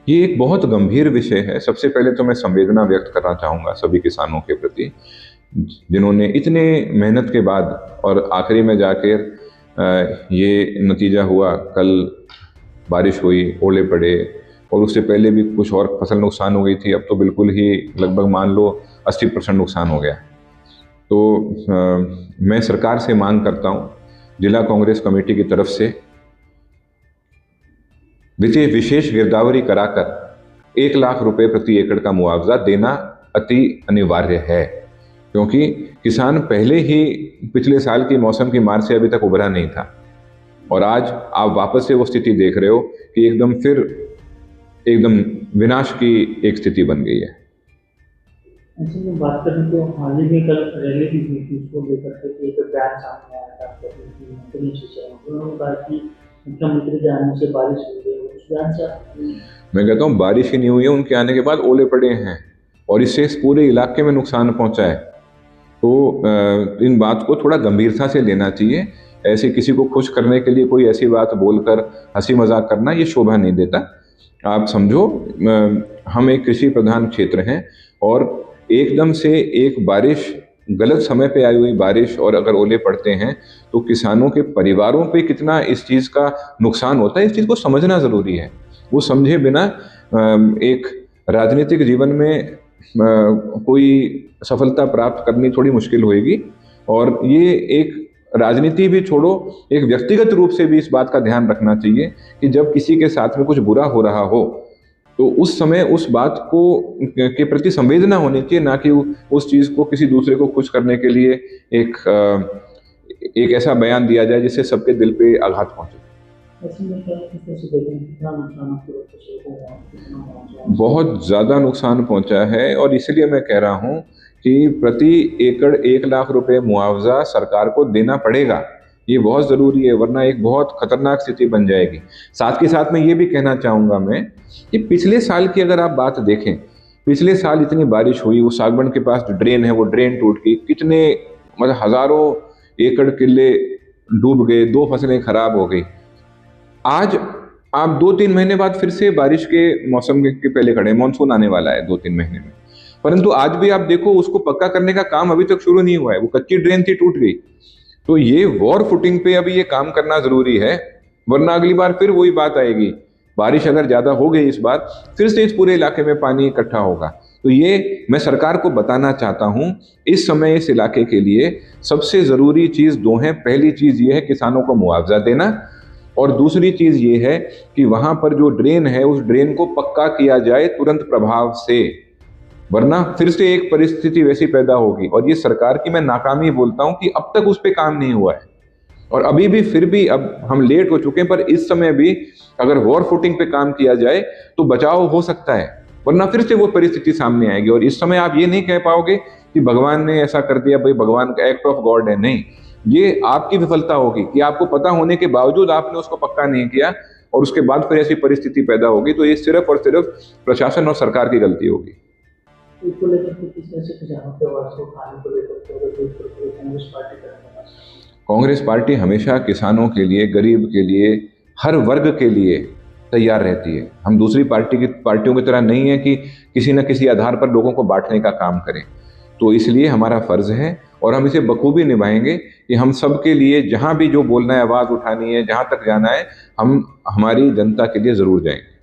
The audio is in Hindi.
ये एक बहुत गंभीर विषय है। सबसे पहले तो मैं संवेदना व्यक्त करना चाहूँगा सभी किसानों के प्रति, जिन्होंने इतने मेहनत के बाद और आखिरी में जाकर ये नतीजा हुआ। कल बारिश हुई, ओले पड़े, और उससे पहले भी कुछ और फसल नुकसान हो गई थी। अब तो बिल्कुल ही लगभग मान लो 80% नुकसान हो गया। तो मैं सरकार से मांग करता हूँ, जिला कांग्रेस कमेटी की तरफ से विशेष गिरदावरी कराकर 1 लाख रुपए प्रति एकड़ का मुआवजा देना अति अनिवार्य है, क्योंकि किसान पहले ही पिछले साल की मौसम की मार से अभी तक उभरा नहीं था, और आज आप वापस से वो स्थिति देख रहे हो कि एकदम विनाश की एक स्थिति बन गई है। ऐसे में बात करें तो हाल ही में कल रैली भी हुई थी, उसको लेकर के एक बयान सामने आया था मंत्री उन्होंने कहा कि मुख्यमंत्री के आने से बारिश हुई है। उस बयान से मैं कहता हूँ बारिश ही नहीं हुई है, उनके आने के बाद ओले पड़े हैं और इससे इस पूरे इलाके में नुकसान पहुंचा है। तो इन बात को थोड़ा गंभीरता से लेना चाहिए। ऐसे किसी को खुश करने के लिए कोई ऐसी बात बोलकर हंसी मजाक करना ये शोभा नहीं देता। आप समझो, हम एक कृषि प्रधान क्षेत्र हैं और एकदम से एक बारिश, गलत समय पे आई हुई बारिश और अगर ओले पड़ते हैं तो किसानों के परिवारों पे कितना इस चीज़ का नुकसान होता है, इस चीज़ को समझना ज़रूरी है। वो समझे बिना एक राजनीतिक जीवन में कोई सफलता प्राप्त करनी थोड़ी मुश्किल होएगी। और ये एक राजनीति भी छोड़ो, एक व्यक्तिगत रूप से भी इस बात का ध्यान रखना चाहिए कि जब किसी के साथ में कुछ बुरा हो रहा हो तो उस समय उस बात को के प्रति संवेदना होनी चाहिए, ना कि उस चीज़ को किसी दूसरे को खुश करने के लिए एक ऐसा बयान दिया जाए जिससे सबके दिल पे आघात पहुंचे। बहुत ज़्यादा नुकसान पहुंचा है और इसलिए मैं कह रहा हूं कि प्रति एकड़ 1 लाख रुपए मुआवजा सरकार को देना पड़ेगा। ये बहुत ज़रूरी है, वरना एक बहुत खतरनाक स्थिति बन जाएगी। साथ के साथ मैं ये भी कहना चाहूँगा मैं कि पिछले साल की अगर आप बात देखें, पिछले साल इतनी बारिश हुई, वो सागबन के पास जो ड्रेन है वो ड्रेन टूट गई, कितने मतलब हज़ारों एकड़ किले डूब गए, 2 फसलें खराब हो गई। आज आप 2-3 महीने बाद फिर से बारिश के मौसम के पहले खड़े, मानसून आने वाला है 2-3 महीने में, परंतु आज भी आप देखो उसको पक्का करने का काम अभी तक शुरू नहीं हुआ है। वो कच्ची ड्रेन थी, टूट गई। तो ये वॉर फुटिंग पे अभी ये काम करना जरूरी है, वरना अगली बार फिर वही बात आएगी। बारिश अगर ज्यादा हो गई इस बार, फिर से इस पूरे इलाके में पानी इकट्ठा होगा। तो ये मैं सरकार को बताना चाहता हूं, इस समय इस इलाके के लिए सबसे जरूरी चीज 2 है। पहली चीज ये है किसानों को मुआवजा देना, और दूसरी चीज ये है कि वहां पर जो ड्रेन है उस ड्रेन को पक्का किया जाए तुरंत प्रभाव से, वरना फिर से एक परिस्थिति वैसी पैदा होगी। और ये सरकार की मैं नाकामी बोलता हूं कि अब तक उस पर काम नहीं हुआ है, और अभी भी फिर भी अब हम लेट हो चुके हैं, पर इस समय भी अगर वॉर फुटिंग पे काम किया जाए तो बचाव हो सकता है, वरना फिर से वो परिस्थिति सामने आएगी। और इस समय आप ये नहीं कह पाओगे कि भगवान ने ऐसा कर दिया, भाई भगवान का एक्ट ऑफ गॉड है, नहीं, ये आपकी विफलता होगी कि आपको पता होने के बावजूद आपने उसको पक्का नहीं किया और उसके बाद फिर ऐसी परिस्थिति पैदा होगी। तो ये सिर्फ और सिर्फ प्रशासन और सरकार की गलती होगी। इसको लेकर के किस तरह से किसानों के आवाज को उठाने को लेकर कांग्रेस पार्टी का? कांग्रेस पार्टी हमेशा किसानों के लिए, गरीब के लिए, हर वर्ग के लिए तैयार रहती है। हम दूसरी पार्टियों की तरह नहीं है कि किसी न किसी आधार पर लोगों को बांटने का काम करें। तो इसलिए हमारा फर्ज है और हम इसे बखूबी निभाएंगे कि हम सब के लिए जहां भी जो बोलना है, आवाज उठानी है, जहां तक जाना है, हम हमारी जनता के लिए जरूर जाएंगे।